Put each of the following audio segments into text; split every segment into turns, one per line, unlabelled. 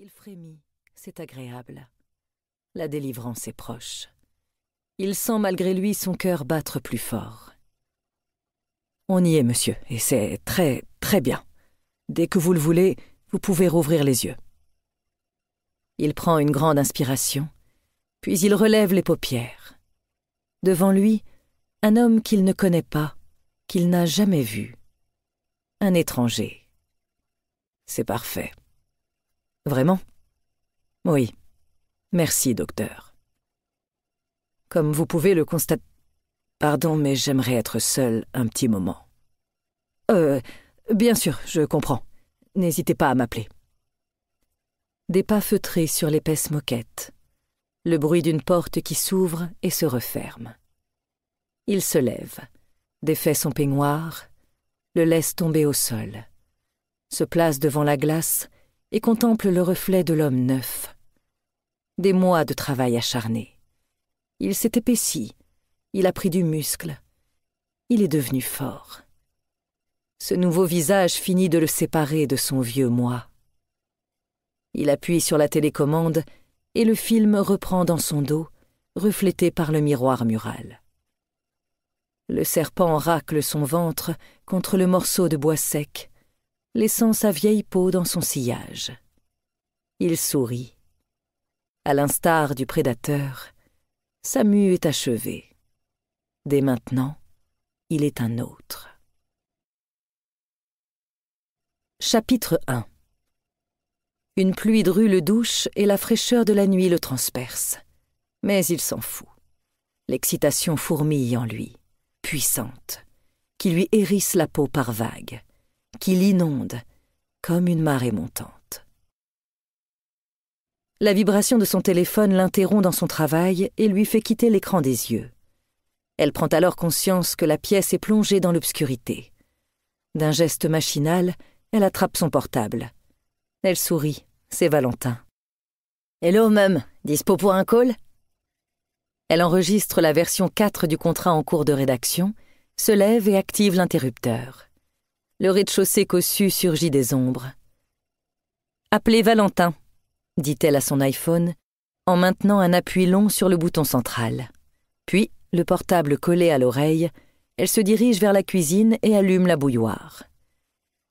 Il frémit, c'est agréable. La délivrance est proche. Il sent malgré lui son cœur battre plus fort. On y est, monsieur, et c'est très, très bien. Dès que vous le voulez, vous pouvez rouvrir les yeux. Il prend une grande inspiration, puis il relève les paupières. Devant lui, un homme qu'il ne connaît pas, qu'il n'a jamais vu. Un étranger. C'est parfait. Vraiment? Oui. Merci, docteur. Comme vous pouvez le constater... Pardon, mais j'aimerais être seul un petit moment. Bien sûr, je comprends. N'hésitez pas à m'appeler. Des pas feutrés sur l'épaisse moquette. Le bruit d'une porte qui s'ouvre et se referme. Il se lève, défait son peignoir, le laisse tomber au sol, se place devant la glace et contemple le reflet de l'homme neuf. Des mois de travail acharné. Il s'est épaissi, il a pris du muscle, il est devenu fort. Ce nouveau visage finit de le séparer de son vieux moi. Il appuie sur la télécommande et le film reprend dans son dos, reflété par le miroir mural. Le serpent racle son ventre contre le morceau de bois sec, laissant sa vieille peau dans son sillage. Il sourit. À l'instar du prédateur, sa mue est achevée. Dès maintenant, il est un autre. Chapitre 1. Une pluie drue le douche et la fraîcheur de la nuit le transperce. Mais il s'en fout. L'excitation fourmille en lui, puissante, qui lui hérisse la peau par vagues, qui l'inonde comme une marée montante. La vibration de son téléphone l'interrompt dans son travail et lui fait quitter l'écran des yeux. Elle prend alors conscience que la pièce est plongée dans l'obscurité. D'un geste machinal, elle attrape son portable. Elle sourit, c'est Valentin. « Hello, Mum, dispo pour un call ?» Elle enregistre la version 4 du contrat en cours de rédaction, se lève et active l'interrupteur. Le rez-de-chaussée cossu surgit des ombres. « Appelez Valentin », dit-elle à son iPhone, en maintenant un appui long sur le bouton central. Puis, le portable collé à l'oreille, elle se dirige vers la cuisine et allume la bouilloire.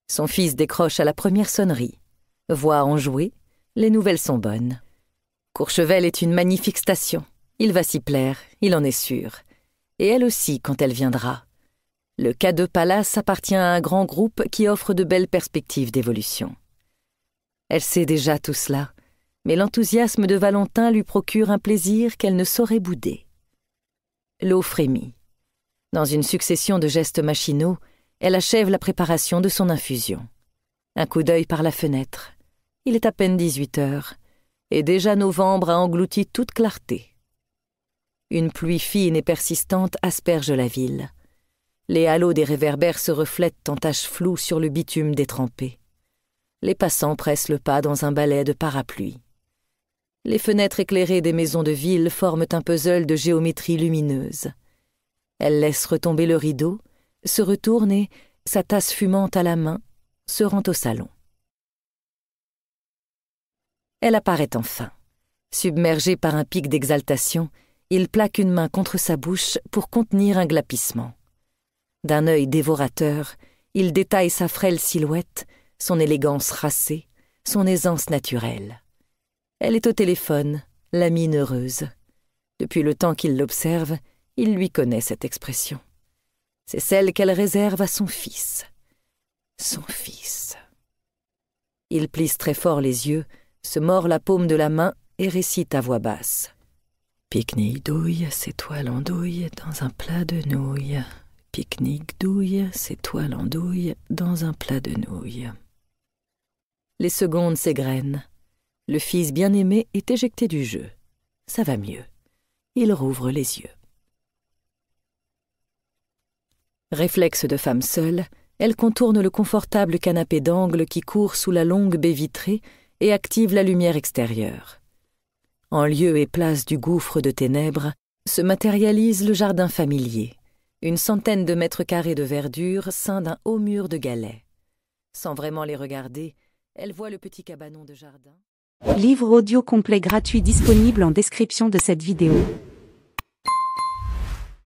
Son fils décroche à la première sonnerie. Voix enjouée, les nouvelles sont bonnes. Courchevel est une magnifique station. Il va s'y plaire, il en est sûr. Et elle aussi quand elle viendra. Le K2 Palace appartient à un grand groupe qui offre de belles perspectives d'évolution. Elle sait déjà tout cela, mais l'enthousiasme de Valentin lui procure un plaisir qu'elle ne saurait bouder. L'eau frémit. Dans une succession de gestes machinaux, elle achève la préparation de son infusion. Un coup d'œil par la fenêtre. Il est à peine 18 heures, et déjà novembre a englouti toute clarté. Une pluie fine et persistante asperge la ville. Les halos des réverbères se reflètent en taches floues sur le bitume détrempé. Les passants pressent le pas dans un balai de parapluie. Les fenêtres éclairées des maisons de ville forment un puzzle de géométrie lumineuse. Elle laisse retomber le rideau, se retourne et, sa tasse fumante à la main, se rend au salon. Elle apparaît enfin. Submergé par un pic d'exaltation, il plaque une main contre sa bouche pour contenir un glapissement. D'un œil dévorateur, il détaille sa frêle silhouette, son élégance racée, son aisance naturelle. Elle est au téléphone, la mine heureuse. Depuis le temps qu'il l'observe, il lui connaît cette expression. C'est celle qu'elle réserve à son fils. Son fils. Il plisse très fort les yeux, se mord la paume de la main et récite à voix basse. Pique-nique douille, c'est toi l'andouille dans un plat de nouilles. Pique-nique douille, c'est toi l'andouille dans un plat de nouilles. Les secondes s'égrènent. Le fils bien-aimé est éjecté du jeu. Ça va mieux. Il rouvre les yeux. Réflexe de femme seule, elle contourne le confortable canapé d'angle qui court sous la longue baie vitrée et active la lumière extérieure. En lieu et place du gouffre de ténèbres, se matérialise le jardin familier, une centaine de mètres carrés de verdure ceint d'un haut mur de galets. Sans vraiment les regarder, elle voit le petit cabanon de jardin.
Livre audio complet gratuit disponible en description de cette vidéo.